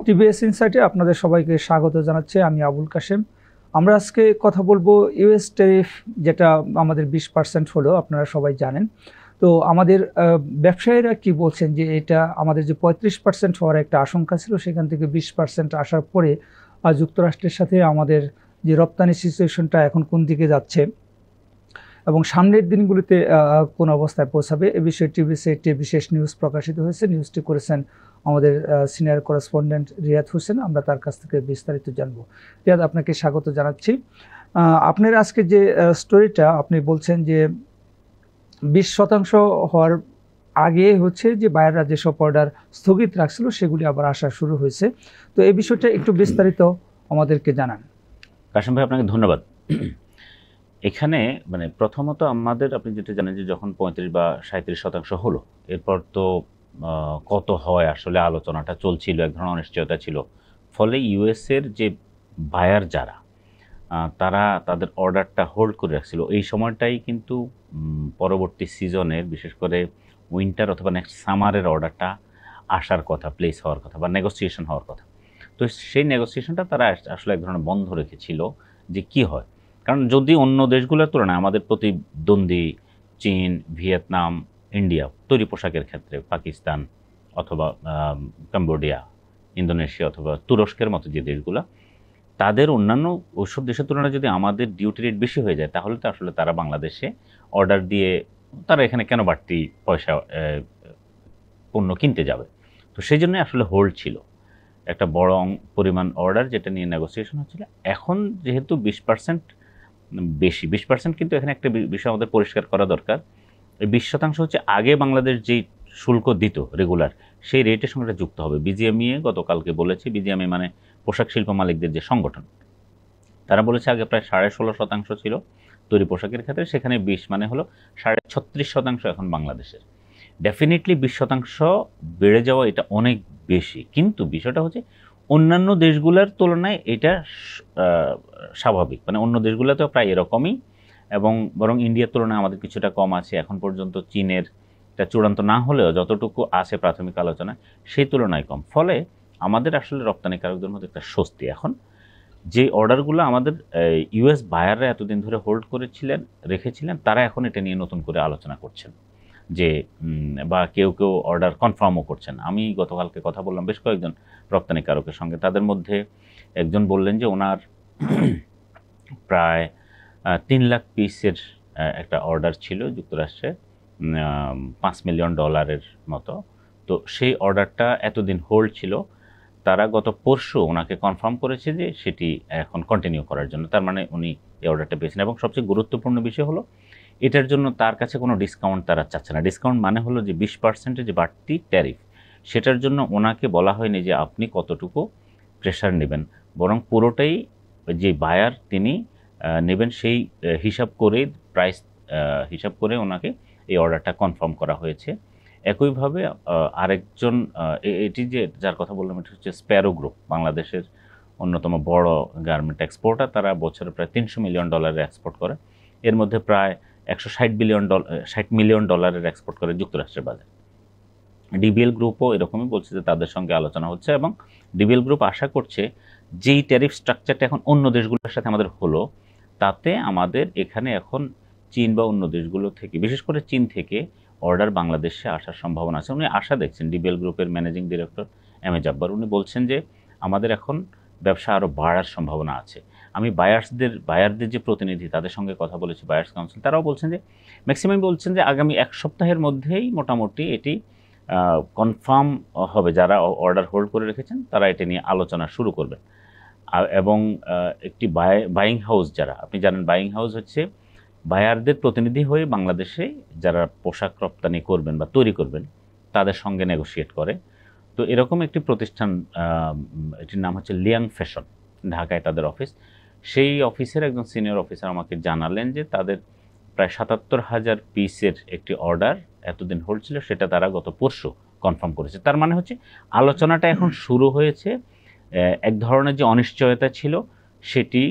TBS ইনসাইটে আপনাদের সবাইকে স্বাগত জানাচ্ছি। আমি আবুল কাশেম। আমরা আজকে কথা বলবো ইউএস ট্যারিফ, যেটা আমাদের 20% হলো, আপনারা সবাই জানেন। তো আমাদের ব্যবসায়ীরা কি বলছেন যে এটা আমাদের যে 35% হওয়ার একটা আশঙ্কা ছিল, সেখান থেকে 20% আসার পরে যুক্তরাষ্ট্রের সাথে আমাদের যে রপ্তানি সিচুয়েশনটা এখন কোন দিকে যাচ্ছে এবং সামনের দিনগুলিতে কোন অবস্থায় পৌঁছাবে, এ বিষয়ে টিবিএসে একটি বিশেষ নিউজ প্রকাশিত হয়েছে। নিউজটি করেছেন আমাদের সিনিয়র করেসপন্ডেন্ট রিয়াদ হোসেন। আমরা তার কাছ থেকে বিস্তারিত জানবো। রিয়াদ, আপনাকে স্বাগত জানাচ্ছি। আপনার আজকে যে স্টোরিটা আপনি বলছেন যে 20% হওয়ার আগে হচ্ছে যে বায়াররা যেসব অর্ডার স্থগিত রাখছিল সেগুলি আবার আসা শুরু হয়েছে। তো এই বিষয়টা একটু বিস্তারিত আমাদেরকে জানান। কাশেম ভাই, আপনাকে ধন্যবাদ। এখানে প্রথমত আমাদের, আপনি যেটা জানেন যে যখন 35 বা 37% হলো, এরপর তো কত হয় আসলে আলোচনাটা চলছিল, এক ধরনের অনিশ্চয়তা ছিল। ফলে ইউএসের যে বায়ার যারা, তারা তাদের অর্ডারটা হোল্ড করে রাখছিল। এই সময়টাই কিন্তু পরবর্তী সিজনের, বিশেষ করে উইন্টার অথবা নেক্সট সামারের অর্ডারটা আসার কথা, প্লেস হওয়ার কথা বা নেগোসিয়েশন হওয়ার কথা। তো সেই নেগোসিয়েশনটা তারা আসলে এক ধরনের বন্ধ রেখেছিল যে কি হয়। কারণ যদি অন্য দেশগুলোর তুলনায় আমাদের প্রতিদ্বন্দ্বী চীন, ভিয়েতনাম, ইন্ডিয়া তৈরি পোশাকের ক্ষেত্রে, পাকিস্তান অথবা কম্বোডিয়া, ইন্দোনেশিয়া অথবা তুরস্কের মতো যে দেশগুলো, তাদের অন্যান্য ওইসব দেশের তুলনায় যদি আমাদের ডিউটি রেট বেশি হয়ে যায়, তাহলে তো আসলে তারা বাংলাদেশে অর্ডার দিয়ে তারা এখানে কেন বাড়তি পয়সা পণ্য কিনতে যাবে। তো সেই জন্যই আসলে হোল্ড ছিল একটা বড় পরিমাণ অর্ডার, যেটা নিয়ে নেগোসিয়েশন হচ্ছিল। এখন যেহেতু 20% বেশি, 20% কিন্তু এখানে একটা বিষয় আমাদের পরিষ্কার করা দরকার। এই 20% হচ্ছে আগে বাংলাদেশ যেই শুল্ক দিত রেগুলার, সেই রেটের সঙ্গে যুক্ত হবে। বিজিএমইএ গতকালকে বলেছে, বিজিএমইএ মানে পোশাক শিল্প মালিকদের যে সংগঠন, তারা বলেছে আগে প্রায় 16.5% ছিল তৈরি পোশাকের ক্ষেত্রে, সেখানে 20 মানে হলো 36.5% এখন বাংলাদেশের। ডেফিনেটলি 20% বেড়ে যাওয়া এটা অনেক বেশি, কিন্তু বিষয়টা হচ্ছে অন্যান্য দেশগুলোর তুলনায় এটা স্বাভাবিক। অন্য দেশগুলোতেও প্রায় এরকমই, এবং বরং ইন্ডিয়ার তুলনায় আমাদের কিছুটা কম আছে এখন পর্যন্ত। চীনের এটা চূড়ান্ত না হলেও যতটুকু আছে প্রাথমিক আলোচনায়, সেই তুলনায় কম। ফলে আমাদের আসলে রপ্তানিকারকদের মধ্যে একটা স্বস্তি। এখন যে অর্ডারগুলো আমাদের ইউএস বায়াররা এতদিন ধরে হোল্ড রেখেছিলেন, তারা এখন এটা নিয়ে নতুন করে আলোচনা করছেন যে, বা কেউ কেউ অর্ডার কনফার্মও করছেন। আমি গতকালকে কথা বললাম বেশ কয়েকজন রপ্তানিকারকের সঙ্গে। তাদের মধ্যে একজন বললেন যে ওনার প্রায় 3 লাখ পিসের একটা অর্ডার ছিল যুক্তরাষ্ট্রে, $5 মিলিয়ন মতো। তো সেই অর্ডারটা এতদিন হোল্ড ছিল, তারা গত পরশু ওনাকে কনফার্ম করেছে যে সেটি এখন কন্টিনিউ করার জন্য। তার মানে উনি এই অর্ডারটা পেয়েছেন। এবং সবচেয়ে গুরুত্বপূর্ণ বিষয় হলো, এটার জন্য তার কাছে কোনো ডিসকাউন্ট তারা চাচ্ছে না। ডিসকাউন্ট মানে হলো যে 20% যে বাড়তি ট্যারিফ, সেটার জন্য ওনাকে বলা হয়নি যে আপনি কতটুকু প্রেশার নেবেন, বরং পুরোটাই যে বায়ার তিনি নেবেন সেই হিসাব করে, প্রাইস হিসাব করে ওনাকে এই অর্ডারটা কনফার্ম করা হয়েছে। একইভাবে আরেকজন, এটি যে যার কথা বললাম, এটা হচ্ছে স্প্যারো গ্রুপ, বাংলাদেশের অন্যতম বড় গার্মেন্ট এক্সপোর্টার। তারা বছরে প্রায় $300 মিলিয়ন এক্সপোর্ট করে। এর মধ্যে প্রায় $60 মিলিয়ন এক্সপোর্ট করে যুক্তরাষ্ট্রের বাজারে। ডিবিএল গ্রুপও এরকমই বলছে যে তাদের সঙ্গে আলোচনা হচ্ছে, এবং ডিবিএল গ্রুপ আশা করছে যেই ট্যারিফ স্ট্রাকচারটা এখন অন্য দেশগুলোর সাথে আমাদের হলো, তাতে আমাদের এখানে এখন চীন বা অন্য দেশগুলো থেকে, বিশেষ করে চীন থেকে অর্ডার বাংলাদেশে আসার সম্ভাবনা আছে। উনি আশা দেখছেন, ডিবিএল গ্রুপের ম্যানেজিং ডিরেক্টর এমএ জাব্বার, উনি বলছেন যে আমাদের এখন ব্যবসা আরও বাড়ার সম্ভাবনা আছে। আমি বায়ারদের যে প্রতিনিধি, তাদের সঙ্গে কথা বলেছি, বায়ার্স কাউন্সিল, তারাও বলছেন যে ম্যাক্সিমাম বলছেন যে আগামী 1 সপ্তাহের মধ্যেই মোটামুটি এটি কনফার্ম হবে। যারা অর্ডার হোল্ড করে রেখেছেন তারা এটা নিয়ে আলোচনা শুরু করবেন। এবং একটি বাইং হাউস, যারা, আপনি জানেন বাইং হাউস হচ্ছে বায়ারদের প্রতিনিধি হয়ে বাংলাদেশে যারা পোশাক রপ্তানি করবেন বা তৈরি করবেন, তাদের সঙ্গে নেগোশিয়েট করে। তো এরকম একটি প্রতিষ্ঠান, এটির নাম হচ্ছে লিয়াং ফ্যাশন, ঢাকায় তাদের অফিস। সেই অফিসের একজন সিনিয়র অফিসার আমাকে জানালেন যে তাদের প্রায় 77,000 পিসের একটি অর্ডার এতদিন হোল্ড ছিল, সেটা তারা গত পরশু কনফার্ম করেছে। তার মানে হচ্ছে আলোচনাটা এখন শুরু হয়েছে। এক ধরনের যে অনিশ্চয়তা ছিল সেটি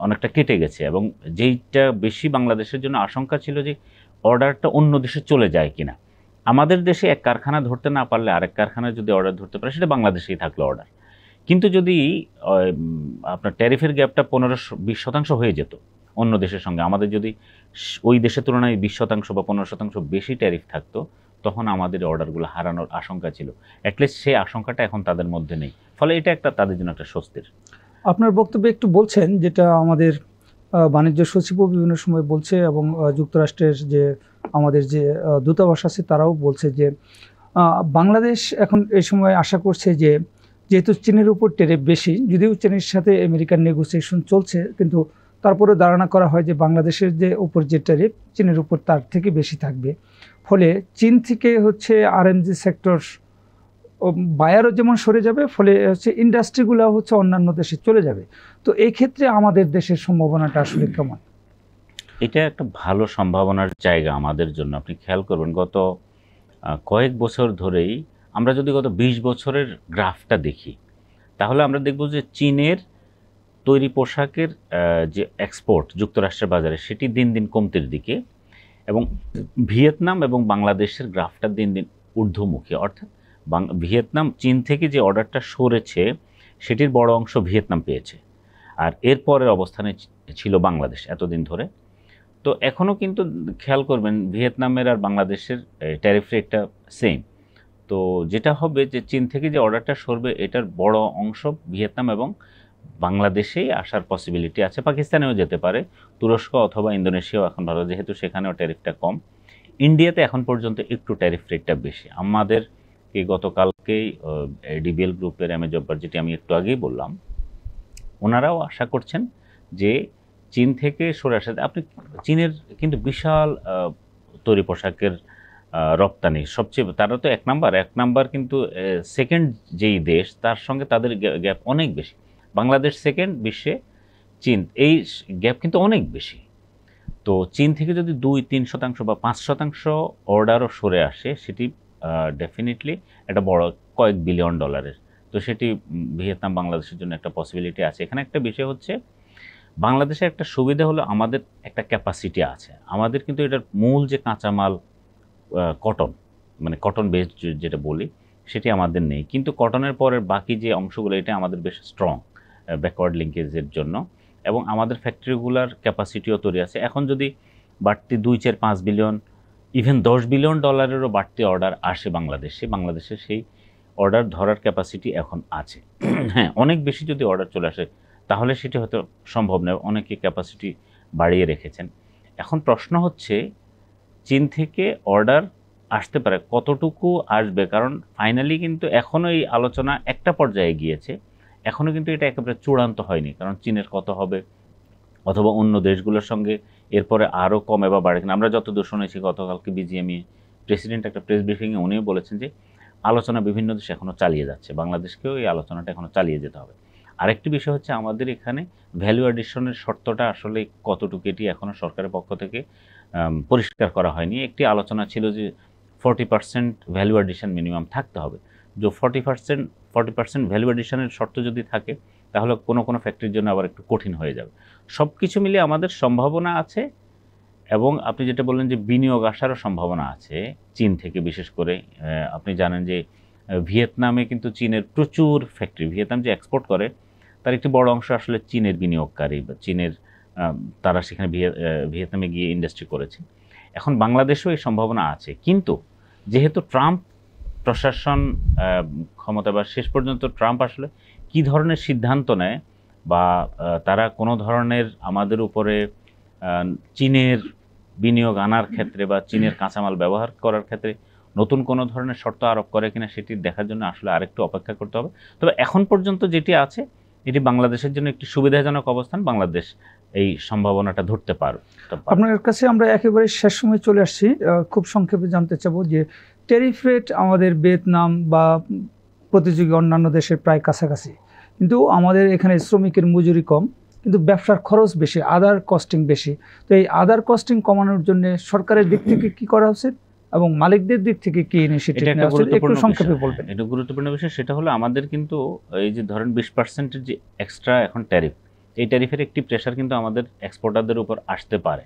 অনেকটা কেটে গেছে, এবং যেইটা বেশি বাংলাদেশের জন্য আশঙ্কা ছিল যে অর্ডারটা অন্য দেশে চলে যায় কিনা, আমাদের দেশে এক কারখানা ধরতে না পারলে আরেক কারখানা যদি অর্ডার ধরতে পারে, সেটা বাংলাদেশেই থাকলো অর্ডার। কিন্তু যদি আপনার ট্যারিফের গ্যাপটা 15-20% হয়ে যেত অন্য দেশের সঙ্গে, আমাদের যদি ওই দেশের তুলনায় 20% বা 15% বেশি ট্যারিফ থাকতো, তখন আমাদের অর্ডারগুলো হারানোর আশঙ্কা ছিল। অ্যাটলিস্ট সেই আশঙ্কাটা এখন তাদের মধ্যে নেই, ফলে এটা একটা তাদের জন্য একটা স্বস্তির। আপনার বক্তব্যে একটু বলছেন, যেটা আমাদের বাণিজ্য সচিবও বিভিন্ন সময় বলছে, এবং যুক্তরাষ্ট্রের যে আমাদের যে দূতাবাস আছে তারাও বলছে যে বাংলাদেশ এখন এই সময় আশা করছে যে যেহেতু চীনের উপর ট্যারিফ বেশি, যদিও চীনের সাথে আমেরিকার নেগোসিয়েশন চলছে, কিন্তু তারপরে ধারণা করা হয় যে বাংলাদেশের যে উপর যে ট্যারিফ চীনের উপর তার থেকে বেশি থাকবে। ফলে চীন থেকে হচ্ছে আরএমজি সেক্টর বায়ারও যেমন সরে যাবে, ফলে হচ্ছে ইন্ডাস্ট্রিগুলো হচ্ছে অন্যান্য দেশে চলে যাবে। তো এই ক্ষেত্রে আমাদের দেশের সম্ভাবনাটা আসলে কেমন? এটা একটা ভালো সম্ভাবনার জায়গা আমাদের জন্য। আপনি খেয়াল করবেন গত কয়েক বছর ধরেই, আমরা যদি গত 20 বছরের গ্রাফটা দেখি, তাহলে আমরা দেখব যে চীনের তৈরি পোশাকের যে এক্সপোর্ট যুক্তরাষ্ট্রের বাজারে, সেটি দিন দিন কমতির দিকে, এবং ভিয়েতনাম এবং বাংলাদেশের গ্রাফটা দিন দিন ঊর্ধ্বমুখী। অর্থাৎ ভিয়েতনাম চীন থেকে যে অর্ডারটা সরেছে, সেটির বড় অংশ ভিয়েতনাম পেয়েছে, আর এরপরের অবস্থানে ছিল বাংলাদেশ এতদিন ধরে। তো এখনও কিন্তু খেয়াল করবেন ভিয়েতনামের আর বাংলাদেশের ট্যারিফ রেটটা সেম। তো যেটা হবে যে চীন থেকে যে অর্ডারটা সরবে, এটার বড় অংশ ভিয়েতনাম এবং বাংলাদেশেই আসার পসিবিলিটি আছে, পাকিস্তানেও যেতে পারে, তুরস্ক অথবা ইন্দোনেশিয়াও এখন ভালো, যেহেতু সেখানেও ট্যারিফটা কম। ইন্ডিয়াতে এখন পর্যন্ত একটু ট্যারিফ রেটটা বেশি। আমাদের এই গতকালকেই ডিবিএল গ্রুপের জব্বার, যেটি আমি একটু আগেই বললাম, ওনারাও আশা করছেন যে চীন থেকে সরে আসাতে, আপনি চীনের কিন্তু বিশাল তৈরি পোশাকের রপ্তানি, সবচেয়ে তারা তো এক নাম্বার, কিন্তু সেকেন্ড যেই দেশ তার সঙ্গে তাদের গ্যাপ অনেক বেশি। বাংলাদেশ সেকেন্ড বিশ্বে, চীন, এই গ্যাপ কিন্তু অনেক বেশি। তো চীন থেকে যদি 2-3% বা 5% অর্ডারও সরে আসে, সেটি ডেফিনেটলি একটা বড় কয়েক বিলিয়ন ডলারের। তো সেটি ভিয়েতনাম বাংলাদেশের জন্য একটা পসিবিলিটি আছে। এখানে একটা বিষয় হচ্ছে, বাংলাদেশের একটা সুবিধা হলো আমাদের একটা ক্যাপাসিটি আছে। আমাদের কিন্তু এটার মূল যে কাঁচামাল কটন, মানে কটন বেসড যেটা বলি, সেটি আমাদের নেই। কিন্তু কটনের পরের বাকি যে অংশগুলো, এটা আমাদের বেশ স্ট্রং ব্যাকওয়ার্ড লিঙ্কেজের জন্য, এবং আমাদের ফ্যাক্টরিগুলোর ক্যাপাসিটিও তৈরি আছে। এখন যদি বাড়তি 2-4-5 বিলিয়ন, ইভেন 10 বিলিয়ন ডলারেরও বাড়তি অর্ডার আসে বাংলাদেশে সেই অর্ডার ধরার ক্যাপাসিটি এখন আছে। হ্যাঁ, অনেক বেশি যদি অর্ডার চলে আসে, তাহলে সেটি হয়তো সম্ভব নয়, অনেকে ক্যাপাসিটি বাড়িয়ে রেখেছেন। এখন প্রশ্ন হচ্ছে, চীন থেকে অর্ডার আসতে পারে, কতটুকু আসবে? কারণ ফাইনালি কিন্তু এখনও এই আলোচনা একটা পর্যায়ে গিয়েছে, এখনও কিন্তু এটা একেবারে চূড়ান্ত হয়নি। কারণ চীনের কত হবে, অথবা অন্য দেশগুলোর সঙ্গে এরপরে আরও কমে বা বাড়ে কিনা। আমরা যতদূর শুনেছি, গতকালকে বিজিএমই প্রেসিডেন্ট একটা প্রেস ব্রিফিংয়ে উনিও বলেছেন যে আলোচনা বিভিন্ন দেশ এখনও চালিয়ে যাচ্ছে, বাংলাদেশকেও এই আলোচনাটা এখনও চালিয়ে যেতে হবে। আরেকটি বিষয় হচ্ছে, আমাদের এখানে ভ্যালু অ্যাডিশনের শর্তটা আসলে কতটুকু, এটি এখনও সরকারের পক্ষ থেকে পরিষ্কার করা হয়নি। একটি আলোচনা ছিল যে 40% ভ্যালু অ্যাডিশন মিনিমাম থাকতে হবে। যে 40% ভ্যালু অ্যাডিশনের শর্ত যদি থাকে, তাহলে কোনো ফ্যাক্টরির জন্য আবার একটু কঠিন হয়ে যাবে। সব কিছু মিলিয়ে আমাদের সম্ভাবনা আছে, এবং আপনি যেটা বললেন যে বিনিয়োগ আসারও সম্ভাবনা আছে চীন থেকে। বিশেষ করে আপনি জানেন যে ভিয়েতনামে কিন্তু চীনের প্রচুর ফ্যাক্টরি, ভিয়েতনাম যে এক্সপোর্ট করে তার একটি বড় অংশ আসলে চীনের বিনিয়োগকারী, বা চীনের তারা সেখানে ভিয়েতনামে গিয়ে ইন্ডাস্ট্রি করেছে। এখন বাংলাদেশেও এই সম্ভাবনা আছে, কিন্তু যেহেতু ট্রাম্প প্রশাসন ক্ষমতা, বা শেষ পর্যন্ত ট্রাম্প আসলে কী ধরনের সিদ্ধান্ত নেয়, বা তারা কোনো ধরনের আমাদের উপরে চীনের বিনিয়োগ আনার ক্ষেত্রে বা চীনের কাঁচামাল ব্যবহার করার ক্ষেত্রে নতুন কোনো ধরনের শর্ত আরোপ করে কিনা, সেটি দেখার জন্য আসলে আরেকটু অপেক্ষা করতে হবে। তবে এখন পর্যন্ত যেটি আছে, এটি বাংলাদেশের জন্য একটি সুবিধাজনক অবস্থান, বাংলাদেশ এই সম্ভাবনাটা ধরতে পারবে। আপনার কাছে আমরা একেবারে শেষ সময় চলে আসছি, খুব সংক্ষেপে জানতে চাবো যে ট্যারিফ রেট আমাদের ভিয়েতনাম বা প্রতিযোগী অন্যান্য দেশের প্রায় কাছাকাছি, কিন্তু আমাদের এখানে শ্রমিকের মজুরি কম, কিন্তু ব্যবসার খরচ বেশি, আদার কস্টিং বেশি। তো এই আদার কস্টিং কমানোর জন্য সরকারের দিক থেকে কি করা উচিত, এবং মালিকদের দিক থেকে কি ইনিশিয়েটিভ নেওয়া উচিত, একটু সংক্ষেপে বলবেন। এটা গুরুত্বপূর্ণ বিষয়। সেটা হলো, আমাদের কিন্তু এই যে ধরেন 20%-এর যে এক্সট্রা এখন ট্যারিফ, এই ট্যারিফের একটি প্রেশার কিন্তু আমাদের এক্সপোর্টারদের উপর আসতে পারে।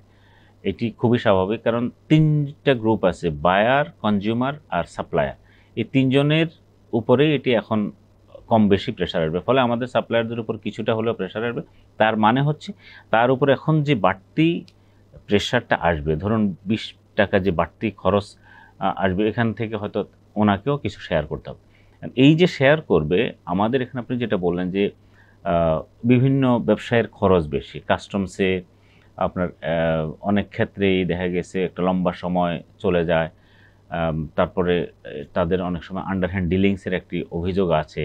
এটি খুবই স্বাভাবিক, কারণ তিনটা গ্রুপ আছে, বায়ার, কনজিউমার আর সাপ্লায়ার। এই তিনজনের উপরেই এটি এখন কম বেশি প্রেশার আসবে, ফলে আমাদের সাপ্লায়ারদের উপর কিছুটা হলেও প্রেশার আসবে। তার মানে হচ্ছে তার উপর এখন যে বাড়তি প্রেশারটা আসবে, ধরুন 20 টাকা যে বাড়তি খরচ আসবে, এখান থেকে হয়তো ওনাকেও কিছু শেয়ার করতে হবে। এই যে শেয়ার করবে, আমাদের এখানে আপনি যেটা বললেন যে বিভিন্ন ব্যবসায়ের খরচ বেশি, কাস্টমসে আপনার অনেক ক্ষেত্রেই দেখা গেছে একটা লম্বা সময় চলে যায়। তারপরে তাদের অনেক সময় আন্ডারহ্যান্ড ডিলিংসের একটি অভিযোগ আছে।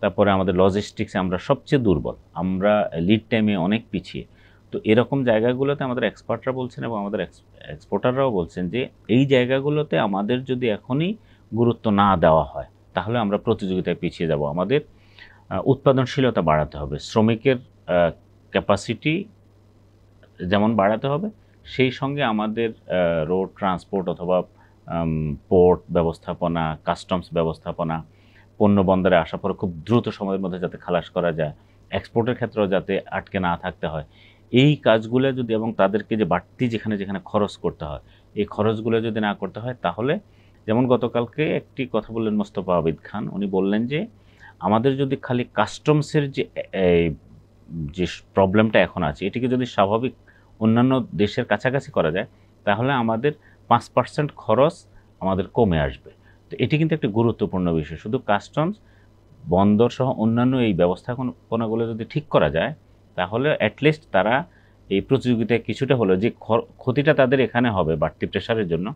তারপরে আমাদের লজিস্টিক্সে আমরা সবচেয়ে দুর্বল, আমরা লিড টাইমে অনেক পিছিয়ে। তো এরকম জায়গাগুলোতে আমাদের এক্সপার্টরা বলছেন এবং আমাদের এক্সপোর্টাররাও বলছেন যে এই জায়গাগুলোতে আমাদের যদি এখনই গুরুত্ব না দেওয়া হয়, তাহলে আমরা প্রতিযোগিতায় পিছিয়ে যাব। আমাদের উৎপাদনশীলতা বাড়াতে হবে, শ্রমিকের ক্যাপাসিটি যেমন বাড়াতে হবে, সেই সঙ্গে আমাদের রোড ট্রান্সপোর্ট অথবা পোর্ট ব্যবস্থাপনা, কাস্টমস ব্যবস্থাপনা, পণ্য বন্দরে আসার পরে খুব দ্রুত সময়ের মধ্যে যাতে খালাস করা যায়, এক্সপোর্টের ক্ষেত্রেও যাতে আটকে না থাকতে হয়, এই কাজগুলো যদি, এবং তাদেরকে যে বাড়তি যেখানে যেখানে খরচ করতে হয়, এই খরচগুলো যদি না করতে হয়, তাহলে যেমন গতকালকে একটি কথা বললেন মোস্তফা আবিদ খান, উনি বললেন যে আমাদের যদি খালি কাস্টমসের যে প্রবলেমটা এখন আছে, এটিকে যদি স্বাভাবিক অন্যান্য দেশের কাছাকাছি করা যায়, তাহলে আমাদের 5% খরচ আমাদের কমে আসবে। তো এটি কিন্তু একটা গুরুত্বপূর্ণ বিষয়। শুধু কাস্টমস, বন্দর সহ অন্যান্য এই ব্যবস্থাপনাগুলো যদি ঠিক করা যায়, তাহলে অ্যাটলিস্ট তারা এই প্রতিযোগিতায় কিছুটা হলেও যে ক্ষতিটা তাদের এখানে হবে বাড়তি প্রেশারের জন্য,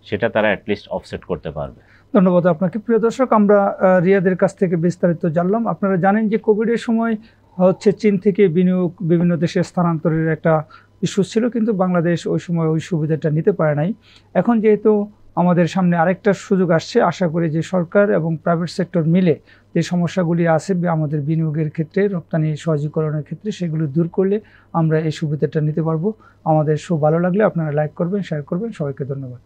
সেটা তারা অ্যাটলিস্ট অফসেট করতে পারবে। ধন্যবাদ আপনাকে। প্রিয় দর্শক, আমরা রিয়াদের কাছ থেকে বিস্তারিত জানলাম। আপনারা জানেন যে কোভিডের সময় হচ্ছে চীন থেকে বিনিয়োগ বিভিন্ন দেশে স্থানান্তরের একটা ইস্যু ছিল, কিন্তু বাংলাদেশ ওই সময় ওই সুবিধাটা নিতে পারে নাই। এখন যেহেতু আমাদের সামনে আরেকটা সুযোগ আসছে, আশা করি যে সরকার এবং প্রাইভেট সেক্টর মিলে যে সমস্যাগুলি আছে আমাদের বিনিয়োগের ক্ষেত্রে, রপ্তানি সহজীকরণের ক্ষেত্রে, সেগুলো দূর করলে আমরা এই সুবিধাটা নিতে পারবো। আমাদের শো ভালো লাগলে আপনারা লাইক করবেন, শেয়ার করবেন। সবাইকে ধন্যবাদ।